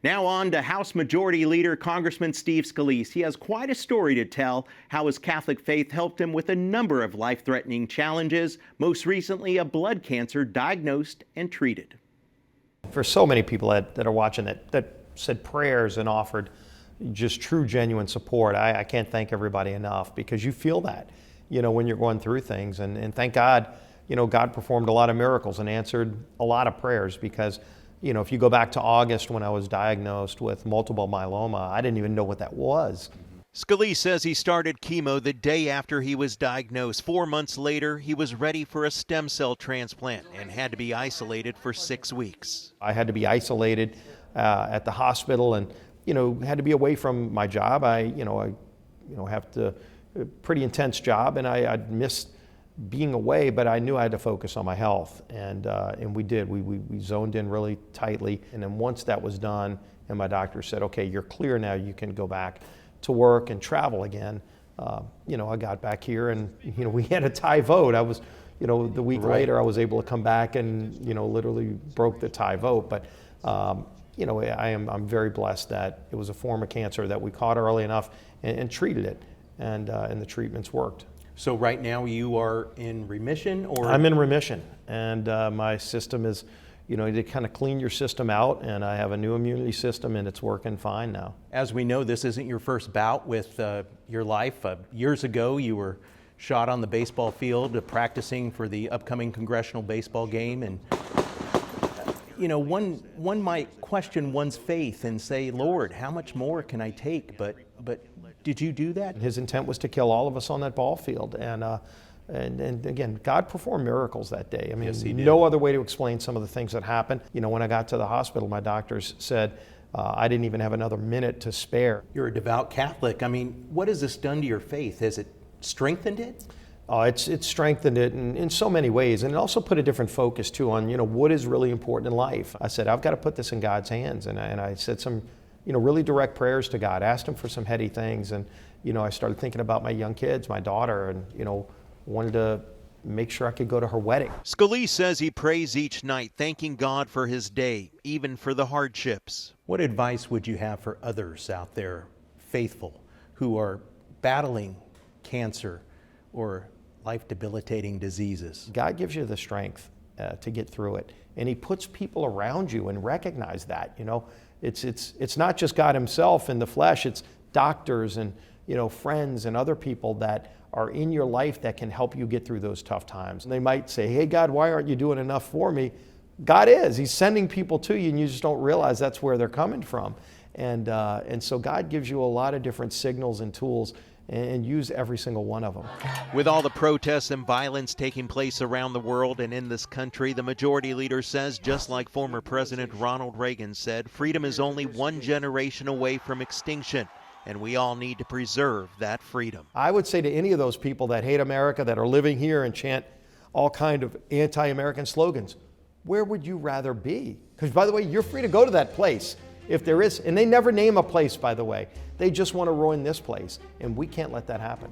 Now on to House Majority Leader Congressman Steve Scalise. He has quite a story to tell, how his Catholic faith helped him with a number of life-threatening challenges, most recently a blood cancer diagnosed and treated. For so many people that are watching that said prayers and offered just true, genuine support, I can't thank everybody enough, because you feel that, when you're going through things. And thank God, God performed a lot of miracles and answered a lot of prayers, because if you go back to August when I was diagnosed with multiple myeloma, I didn't even know what that was. Scalise says he started chemo the day after he was diagnosed. 4 months later, he was ready for a stem cell transplant and had to be isolated for 6 weeks. I had to be isolated at the hospital, and had to be away from my job. I have a pretty intense job, and I'd missed being away, but I knew I had to focus on my health, and we did. We zoned in really tightly, and then once that was done, and my doctor said, "Okay, you're clear now. You can go back to work and travel again." I got back here, and we had a tie vote. I was, the week later, I was able to come back and literally broke the tie vote. But I'm very blessed that it was a form of cancer that we caught early enough and treated it, and the treatments worked. So right now you are in remission, or? I'm in remission, and my system is, they kind of clean your system out, and I have a new immunity system, and it's working fine now. As we know, this isn't your first bout with your life. Years ago, you were shot on the baseball field practicing for the upcoming congressional baseball game, and one might question one's faith and say, "Lord, how much more can I take?" But did you do that? His intent was to kill all of us on that ball field, and again, God performed miracles that day. I mean, yes, He did. No other way to explain some of the things that happened. When I got to the hospital, my doctors said I didn't even have another minute to spare. You're a devout Catholic. I mean, what has this done to your faith? Has it strengthened it? It's strengthened it in so many ways, and it also put a different focus too on what is really important in life. I said, I've got to put this in God's hands, and I said some really direct prayers to God, asked Him for some heady things, and I started thinking about my young kids, my daughter, and wanted to make sure I could go to her wedding. Scalise says he prays each night, thanking God for his day, even for the hardships. What advice would you have for others out there, faithful, who are battling cancer or life-debilitating diseases? God gives you the strength to get through it, and He puts people around you and recognize that. It's not just God Himself in the flesh. It's doctors and friends and other people that are in your life that can help you get through those tough times. And they might say, "Hey God, why aren't you doing enough for me?" God is. He's sending people to you, and you just don't realize that's where they're coming from. And so God gives you a lot of different signals and tools, and use every single one of them. With all the protests and violence taking place around the world and in this country, the Majority Leader says, just like former President Ronald Reagan said, freedom is only one generation away from extinction, and we all need to preserve that freedom. I would say to any of those people that hate America, that are living here and chant all kind of anti-American slogans, where would you rather be? Because, by the way, you're free to go to that place if there is, and they never name a place, by the way. They just want to ruin this place, and we can't let that happen.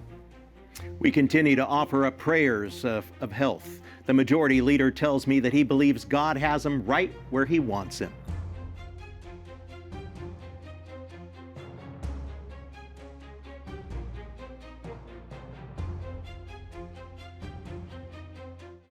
We continue to offer up prayers of health. The Majority Leader tells me that he believes God has him right where He wants him.